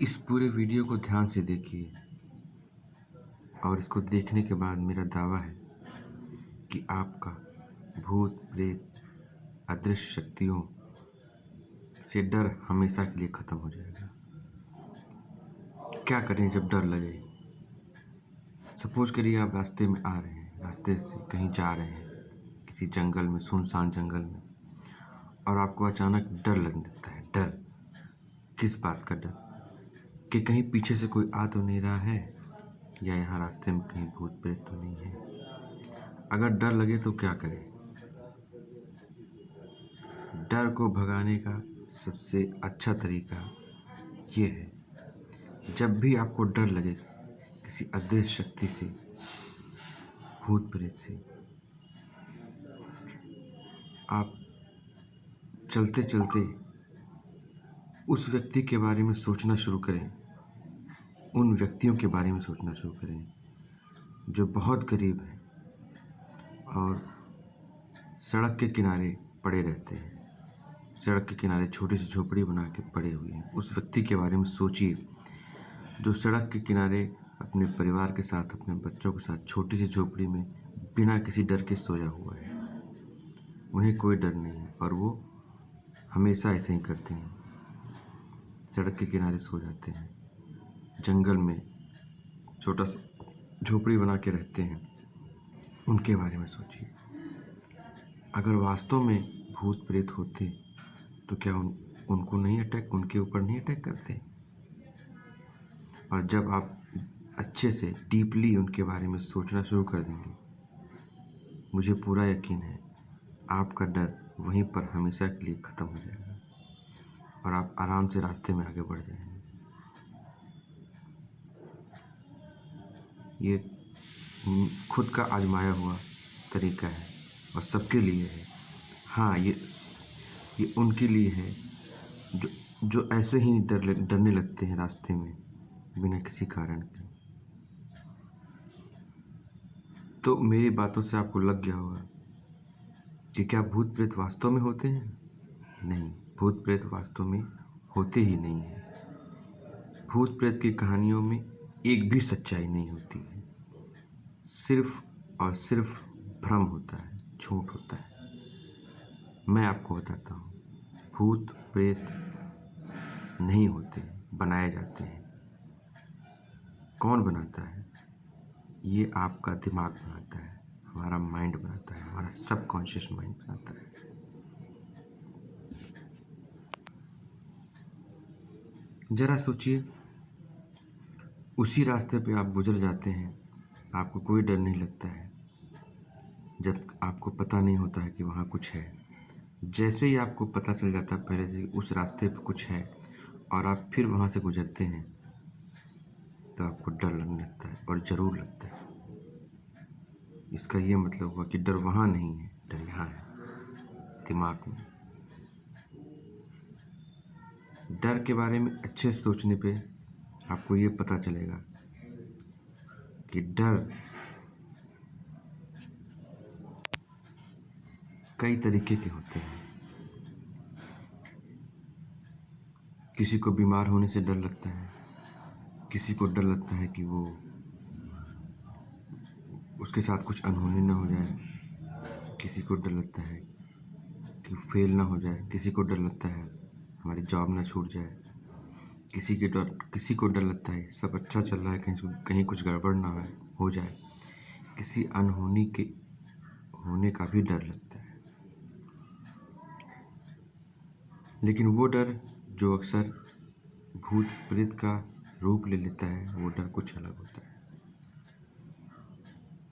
इस पूरे वीडियो को ध्यान से देखिए और इसको देखने के बाद मेरा दावा है कि आपका भूत प्रेत अदृश्य शक्तियों से डर हमेशा के लिए ख़त्म हो जाएगा। क्या करें जब डर लगे? सपोज करिए आप रास्ते में आ रहे हैं, रास्ते से कहीं जा रहे हैं, किसी जंगल में, सुनसान जंगल में, और आपको अचानक डर लगने लगता है। डर किस बात का डर? कि कहीं पीछे से कोई आ तो नहीं रहा है, या यहाँ रास्ते में कहीं भूत प्रेत तो नहीं है। अगर डर लगे तो क्या करें? डर को भगाने का सबसे अच्छा तरीका ये है, जब भी आपको डर लगे किसी अदृश्य शक्ति से, भूत प्रेत से, आप चलते चलते उस व्यक्ति के बारे में सोचना शुरू करें, उन व्यक्तियों के बारे में सोचना शुरू करें जो बहुत करीब हैं और सड़क के किनारे पड़े रहते हैं। सड़क के किनारे छोटी सी झोपड़ी बना के पड़े हुए हैं। उस व्यक्ति के बारे में सोचिए जो सड़क के किनारे अपने परिवार के साथ, अपने बच्चों के साथ छोटी सी झोपड़ी में बिना किसी डर के सोया हुआ है। उन्हें कोई डर नहीं है और वो हमेशा ऐसे ही करते हैं, सड़क के किनारे सो जाते हैं, जंगल में छोटा सा झोपड़ी बना के रहते हैं। उनके बारे में सोचिए। अगर वास्तव में भूत प्रेत होते तो क्या उनको नहीं अटैक, उनके ऊपर नहीं अटैक करते? और जब आप अच्छे से डीपली उनके बारे में सोचना शुरू कर देंगे, मुझे पूरा यकीन है आपका डर वहीं पर हमेशा के लिए ख़त्म हो जाएगा और आप आराम से रास्ते में आगे बढ़ जाएंगे। ये खुद का आजमाया हुआ तरीका है और सबके लिए है। हाँ, ये उनके लिए है जो ऐसे ही डरने लगते हैं रास्ते में बिना किसी कारण के। तो मेरी बातों से आपको लग गया होगा कि क्या भूत प्रेत वास्तव में होते हैं? नहीं, भूत प्रेत वास्तव में होते ही नहीं हैं। भूत प्रेत की कहानियों में एक भी सच्चाई नहीं होती है, सिर्फ और सिर्फ भ्रम होता है, झूठ होता है। मैं आपको बताता हूँ, भूत प्रेत नहीं होते, बनाए जाते हैं। कौन बनाता है? ये आपका दिमाग बनाता है, हमारा माइंड बनाता है, हमारा सबकॉन्शियस माइंड बनाता है। जरा सोचिए, उसी रास्ते पे आप गुजर जाते हैं, आपको कोई डर नहीं लगता है, जब आपको पता नहीं होता है कि वहाँ कुछ है। जैसे ही आपको पता चल जाता है पहले से उस रास्ते पे कुछ है और आप फिर वहाँ से गुजरते हैं, तो आपको डर लगने लगता है, और ज़रूर लगता है। इसका ये मतलब हुआ कि डर वहाँ नहीं है, डर यहाँ है, दिमाग में। डर के बारे में अच्छे से सोचने पे आपको ये पता चलेगा कि डर कई तरीके के होते हैं। किसी को बीमार होने से डर लगता है, किसी को डर लगता है कि वो उसके साथ कुछ अनहोनी ना हो जाए, किसी को डर लगता है कि फेल ना हो जाए, किसी को डर लगता है हमारी जॉब ना छूट जाए, किसी को डर लगता है सब अच्छा चल रहा है, कहीं कुछ गड़बड़ ना हो जाए, किसी अनहोनी के होने का भी डर लगता है। लेकिन वो डर जो अक्सर भूत प्रेत का रूप ले लेता है, वो डर कुछ अलग होता है।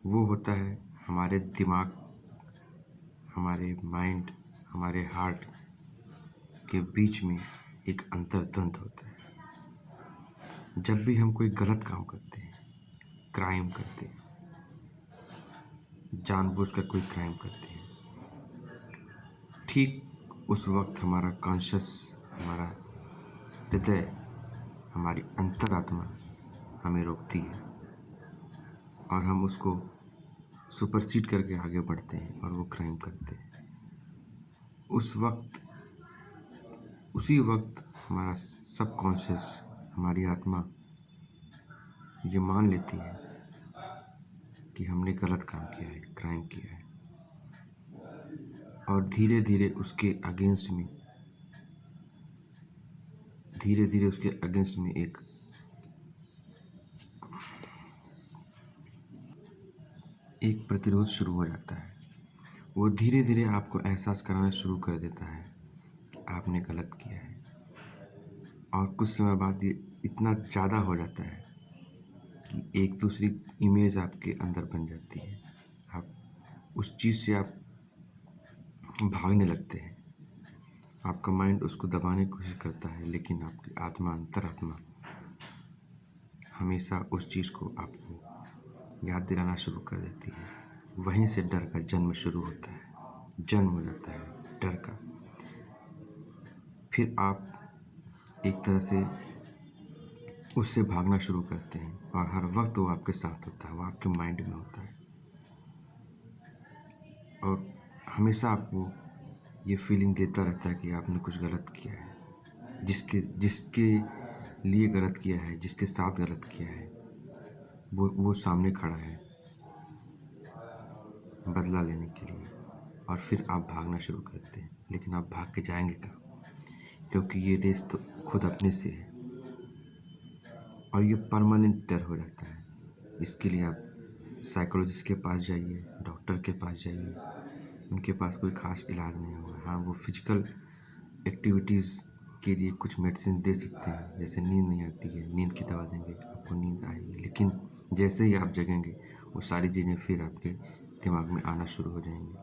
वो होता है हमारे दिमाग, हमारे माइंड, हमारे हार्ट के बीच में एक अंतर्द्वंद होता है। जब भी हम कोई गलत काम करते हैं, क्राइम करते हैं, जानबूझकर कोई क्राइम करते हैं, ठीक उस वक्त हमारा कॉन्शियस, हमारा हृदय, हमारी अंतरात्मा हमें रोकती है और हम उसको सुपरसीड करके आगे बढ़ते हैं और वो क्राइम करते हैं। उसी वक्त हमारा सबकॉन्शियस, हमारी आत्मा ये मान लेती है कि हमने गलत काम किया है, क्राइम किया है, और धीरे धीरे उसके अगेंस्ट में एक प्रतिरोध शुरू हो जाता है। वो धीरे धीरे आपको एहसास कराना शुरू कर देता है कि आपने गलत किया है, और कुछ समय बाद ये इतना ज़्यादा हो जाता है कि एक दूसरी इमेज आपके अंदर बन जाती है। आप उस चीज़ से आप भागने लगते हैं। आपका माइंड उसको दबाने की कोशिश करता है, लेकिन आपकी आत्मा, अंतरात्मा हमेशा उस चीज़ को आपको याद दिलाना शुरू कर देती है। वहीं से डर का जन्म शुरू होता है, जन्म हो जाता है डर का। फिर आप एक तरह से उससे भागना शुरू करते हैं, और हर वक्त वो आपके साथ होता है, वो आपके माइंड में होता है, और हमेशा आपको ये फीलिंग देता रहता है कि आपने कुछ गलत किया है। जिसके लिए गलत किया है, जिसके साथ गलत किया है, वो सामने खड़ा है बदला लेने के लिए। और फिर आप भागना शुरू करते हैं, लेकिन आप भाग के जाएंगे कहाँ? क्योंकि ये रेस तो खुद अपने से है, और ये परमानेंट डर हो जाता है। इसके लिए आप साइकोलॉजिस्ट के पास जाइए, डॉक्टर के पास जाइए, उनके पास कोई ख़ास इलाज नहीं होगा। हाँ, वो फिजिकल एक्टिविटीज़ के लिए कुछ मेडिसिन दे सकते हैं, जैसे नींद नहीं आती है, नींद की दवा देंगे, आपको नींद आएगी। लेकिन जैसे ही आप जगेंगे, वो सारी चीज़ें फिर आपके दिमाग में आना शुरू हो जाएंगी।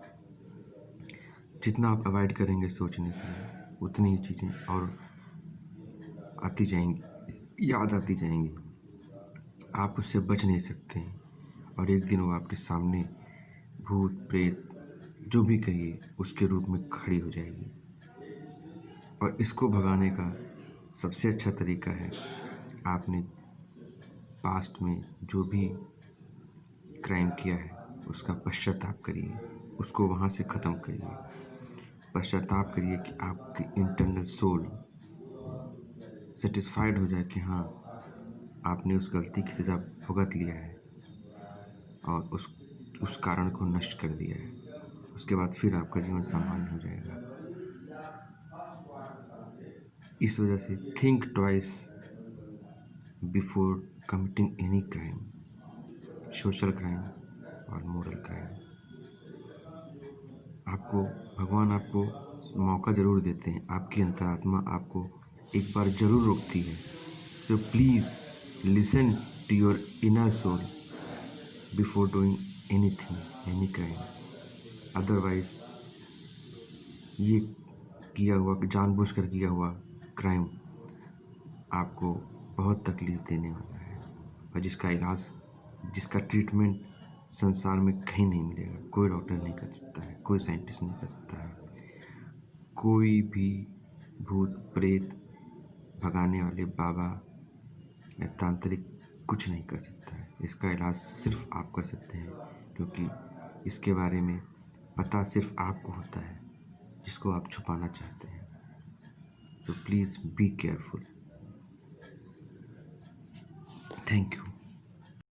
जितना आप अवॉइड करेंगे सोचने के लिए, उतनी ही चीज़ें और आती जाएंगी, याद आती जाएंगी। आप उससे बच नहीं सकते हैं, और एक दिन वो आपके सामने भूत प्रेत जो भी कहिए उसके रूप में खड़ी हो जाएगी। और इसको भगाने का सबसे अच्छा तरीका है, आपने पास्ट में जो भी क्राइम किया है उसका पश्चाताप करिए, उसको वहाँ से ख़त्म करिए। पश्चाताप करिए कि आपकी इंटरनल सोल सेटिस्फाइड हो जाए कि हाँ, आपने उस गलती की सज़ा भुगत लिया है और उस कारण को नष्ट कर दिया है। उसके बाद फिर आपका जीवन सामान्य हो जाएगा। इस वजह से think twice before committing any crime, social crime और मोरल क्राइम। भगवान आपको मौका ज़रूर देते हैं, आपकी अंतरात्मा आपको एक बार ज़रूर रोकती है। So please listen to your inner soul before doing anything, any crime. Otherwise, ये किया हुआ, जानबूझकर किया हुआ क्राइम आपको बहुत तकलीफ़ देने वाला है, और जिसका ट्रीटमेंट संसार में कहीं नहीं मिलेगा। कोई डॉक्टर नहीं कर सकता है, कोई साइंटिस्ट नहीं कर सकता है, कोई भी भूत प्रेत भगाने वाले बाबा या तांत्रिक कुछ नहीं कर सकता है। इसका इलाज सिर्फ आप कर सकते हैं, क्योंकि इसके बारे में पता सिर्फ आपको होता है, जिसको आप छुपाना चाहते हैं। So please be careful. Thank you.